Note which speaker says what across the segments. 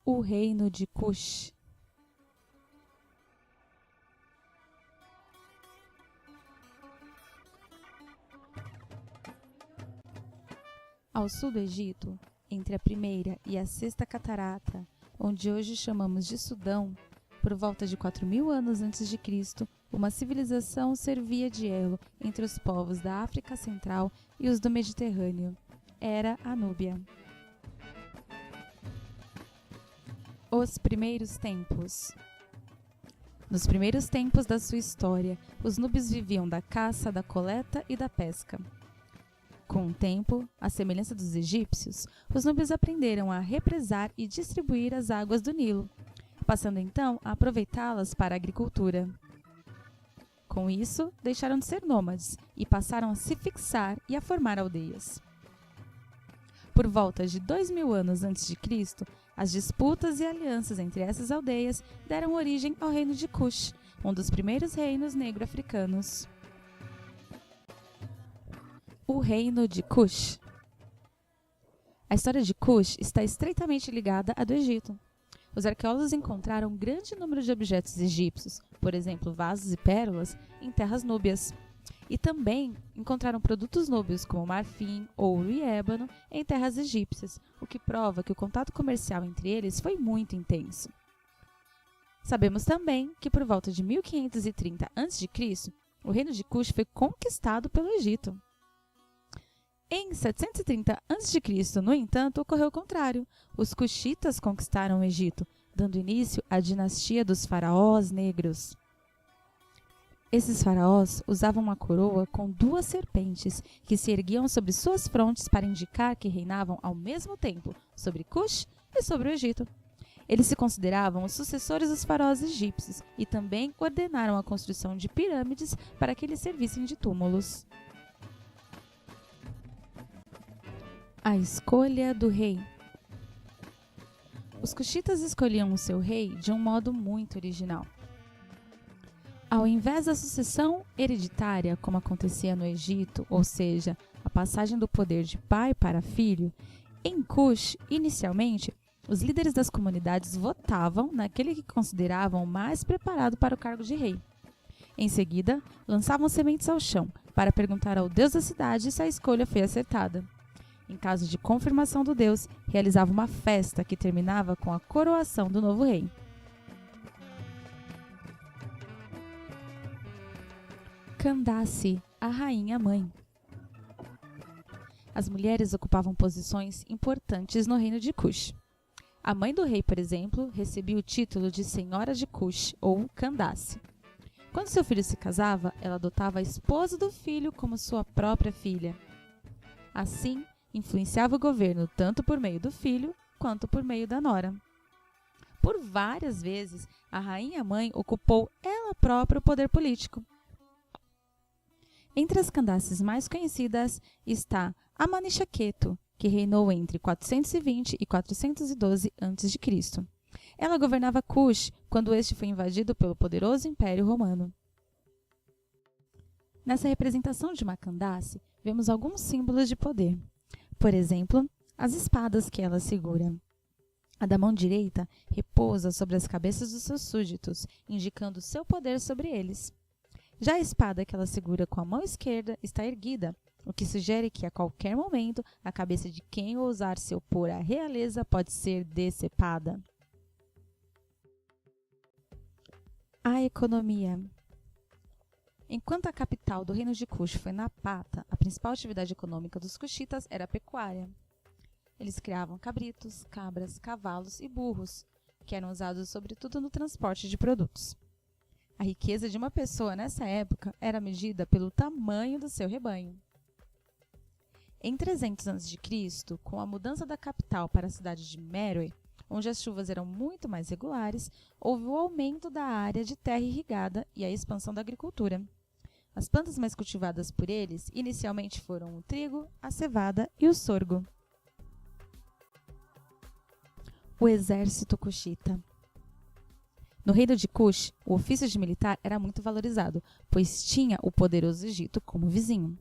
Speaker 1: O reino de Cush. Ao sul do Egito, entre a primeira e a sexta catarata, onde hoje chamamos de Sudão, por volta de 4.000 anos antes de Cristo, uma civilização servia de elo entre os povos da África Central e os do Mediterrâneo. Era a Núbia. Os primeiros tempos. Nos primeiros tempos da sua história, os núbios viviam da caça, da coleta e da pesca. Com o tempo, à semelhança dos egípcios, os núbios aprenderam a represar e distribuir as águas do Nilo, passando então a aproveitá-las para a agricultura. Com isso, deixaram de ser nômades e passaram a se fixar e a formar aldeias. Por volta de 2.000 anos antes de Cristo, as disputas e alianças entre essas aldeias deram origem ao reino de Cush, um dos primeiros reinos negro-africanos. O reino de Cush. A história de Cush está estreitamente ligada à do Egito. Os arqueólogos encontraram um grande número de objetos egípcios, por exemplo, vasos e pérolas, em terras núbias. E também encontraram produtos núbios como marfim, ouro e ébano em terras egípcias, o que prova que o contato comercial entre eles foi muito intenso. Sabemos também que por volta de 1530 a.C., o reino de Cush foi conquistado pelo Egito. Em 730 a.C., no entanto, ocorreu o contrário. Os Cushitas conquistaram o Egito, dando início à dinastia dos faraós negros. Esses faraós usavam uma coroa com 2 serpentes que se erguiam sobre suas frontes para indicar que reinavam ao mesmo tempo sobre Cush e sobre o Egito. Eles se consideravam os sucessores dos faraós egípcios e também ordenaram a construção de pirâmides para que eles servissem de túmulos. A escolha do rei. Os Cushitas escolhiam o seu rei de um modo muito original. Ao invés da sucessão hereditária, como acontecia no Egito, ou seja, a passagem do poder de pai para filho, em Cush, inicialmente, os líderes das comunidades votavam naquele que consideravam mais preparado para o cargo de rei. Em seguida, lançavam sementes ao chão para perguntar ao deus da cidade se a escolha foi acertada. Em caso de confirmação do deus, realizava uma festa que terminava com a coroação do novo rei. Candace, a rainha-mãe. As mulheres ocupavam posições importantes no reino de Cush. A mãe do rei, por exemplo, recebia o título de Senhora de Cush, ou Candace. Quando seu filho se casava, ela adotava a esposa do filho como sua própria filha. Assim, influenciava o governo tanto por meio do filho quanto por meio da nora. Por várias vezes, a rainha-mãe ocupou ela própria o poder político. Entre as Candaces mais conhecidas está Amanichaketo, que reinou entre 420 e 412 a.C. Ela governava Cush quando este foi invadido pelo poderoso Império Romano. Nessa representação de uma Candace, vemos alguns símbolos de poder. Por exemplo, as espadas que ela segura. A da mão direita repousa sobre as cabeças dos seus súditos, indicando seu poder sobre eles. Já a espada que ela segura com a mão esquerda está erguida, o que sugere que a qualquer momento a cabeça de quem ousar se opor à realeza pode ser decepada. A economia. Enquanto a capital do reino de Cush foi Napata, a principal atividade econômica dos Cushitas era a pecuária. Eles criavam cabritos, cabras, cavalos e burros, que eram usados sobretudo no transporte de produtos. A riqueza de uma pessoa nessa época era medida pelo tamanho do seu rebanho. Em 300 a.C., com a mudança da capital para a cidade de Meroe, onde as chuvas eram muito mais regulares, houve o aumento da área de terra irrigada e a expansão da agricultura. As plantas mais cultivadas por eles inicialmente foram o trigo, a cevada e o sorgo. O exército cushita. No reino de Cush, o ofício de militar era muito valorizado, pois tinha o poderoso Egito como vizinho.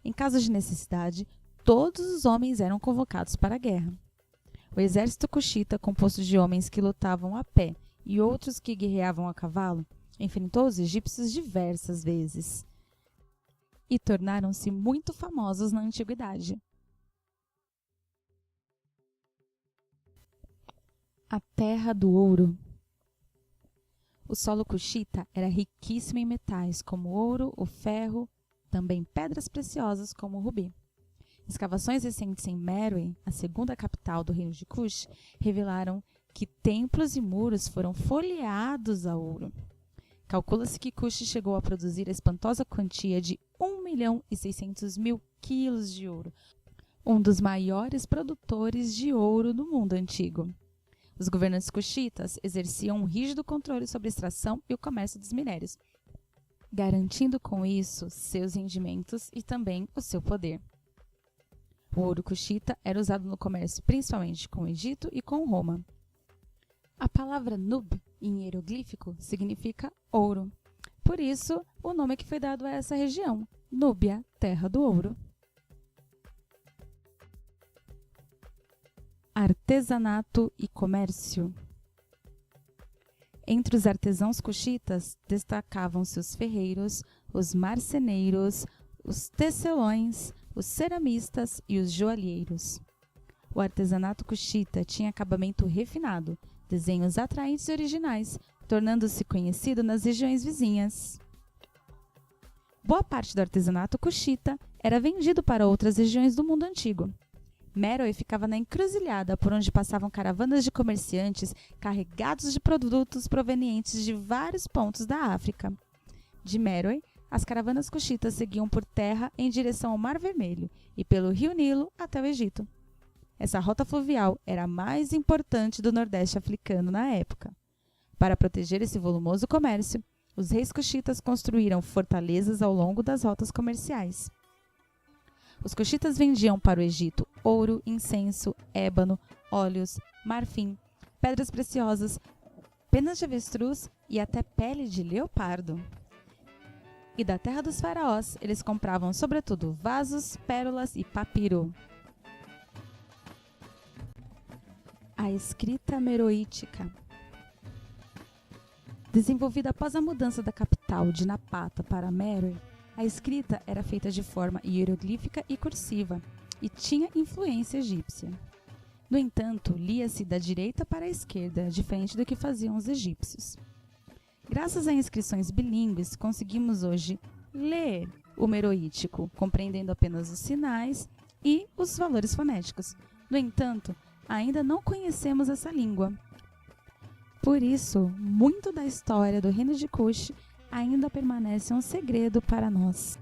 Speaker 1: Em caso de necessidade, todos os homens eram convocados para a guerra. O exército cuxita, composto de homens que lutavam a pé e outros que guerreavam a cavalo, enfrentou os egípcios diversas vezes e tornaram-se muito famosos na antiguidade. A Terra do Ouro. O solo cuxita era riquíssimo em metais como o ouro, o ferro, também pedras preciosas como o rubi. Escavações recentes em Meroe, a segunda capital do reino de Cush, revelaram que templos e muros foram folheados a ouro. Calcula-se que Cush chegou a produzir a espantosa quantia de 1.600.000 quilos de ouro, um dos maiores produtores de ouro do mundo antigo. Os governantes cuxitas exerciam um rígido controle sobre a extração e o comércio dos minérios, garantindo com isso seus rendimentos e também o seu poder. O ouro cuxita era usado no comércio principalmente com o Egito e com Roma. A palavra Nub, em hieroglífico, significa ouro. Por isso, o nome que foi dado a essa região, Núbia, Terra do Ouro. Artesanato e comércio. Entre os artesãos cuxitas destacavam-se os ferreiros, os marceneiros, os tecelões, os ceramistas e os joalheiros. O artesanato cuxita tinha acabamento refinado, desenhos atraentes e originais, tornando-se conhecido nas regiões vizinhas. Boa parte do artesanato cuxita era vendido para outras regiões do mundo antigo. Meroe ficava na encruzilhada por onde passavam caravanas de comerciantes carregados de produtos provenientes de vários pontos da África. De Meroe, as caravanas cuxitas seguiam por terra em direção ao Mar Vermelho e pelo Rio Nilo até o Egito. Essa rota fluvial era a mais importante do Nordeste africano na época. Para proteger esse volumoso comércio, os reis cuxitas construíram fortalezas ao longo das rotas comerciais. Os cuxitas vendiam para o Egito ouro, incenso, ébano, óleos, marfim, pedras preciosas, penas de avestruz e até pele de leopardo. E da terra dos faraós, eles compravam sobretudo vasos, pérolas e papiro. A escrita meroítica. Desenvolvida após a mudança da capital de Napata para Meroe, a escrita era feita de forma hieroglífica e cursiva e tinha influência egípcia. No entanto, lia-se da direita para a esquerda, diferente do que faziam os egípcios. Graças a inscrições bilíngues, conseguimos hoje ler o meroítico, compreendendo apenas os sinais e os valores fonéticos. No entanto, ainda não conhecemos essa língua. Por isso, muito da história do reino de Cush ainda permanece um segredo para nós.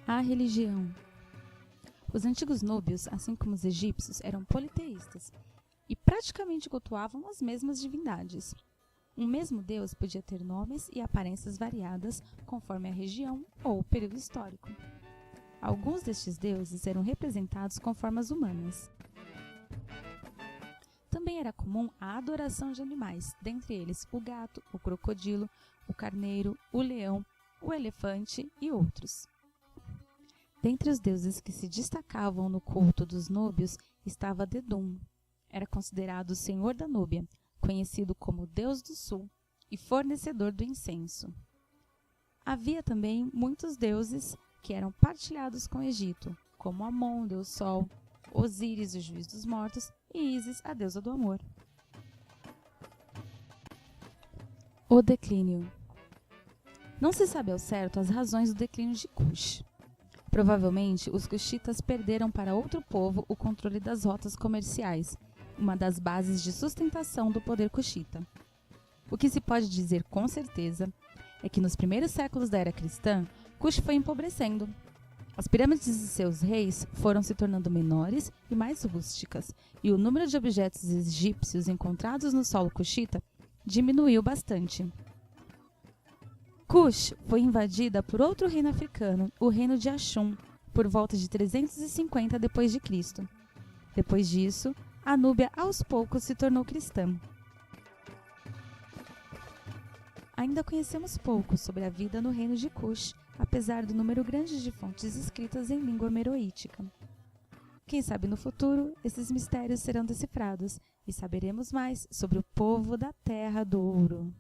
Speaker 1: A religião. Os antigos núbios, assim como os egípcios, eram politeístas e praticamente cultuavam as mesmas divindades. Um mesmo deus podia ter nomes e aparências variadas conforme a região ou o período histórico. Alguns destes deuses eram representados com formas humanas. Também era comum a adoração de animais, dentre eles o gato, o crocodilo, o carneiro, o leão, o elefante e outros. Dentre os deuses que se destacavam no culto dos núbios estava Dedum. Era considerado o senhor da Núbia, conhecido como Deus do Sul e fornecedor do incenso. Havia também muitos deuses que eram partilhados com o Egito, como Amon, Deus Sol, Osíris, o juiz dos mortos, e Ísis, a deusa do amor. O declínio. Não se sabe ao certo as razões do declínio de Cush. Provavelmente, os cuxitas perderam para outro povo o controle das rotas comerciais, uma das bases de sustentação do poder cuxita. O que se pode dizer com certeza é que nos primeiros séculos da era cristã, Cush foi empobrecendo. As pirâmides de seus reis foram se tornando menores e mais rústicas, e o número de objetos egípcios encontrados no solo cuxita diminuiu bastante. Cush foi invadida por outro reino africano, o reino de Ashum, por volta de 350 d.C. Depois disso, a Núbia aos poucos se tornou cristã. Ainda conhecemos pouco sobre a vida no reino de Cush, apesar do número grande de fontes escritas em língua meroítica. Quem sabe no futuro, esses mistérios serão decifrados e saberemos mais sobre o povo da Terra do Ouro.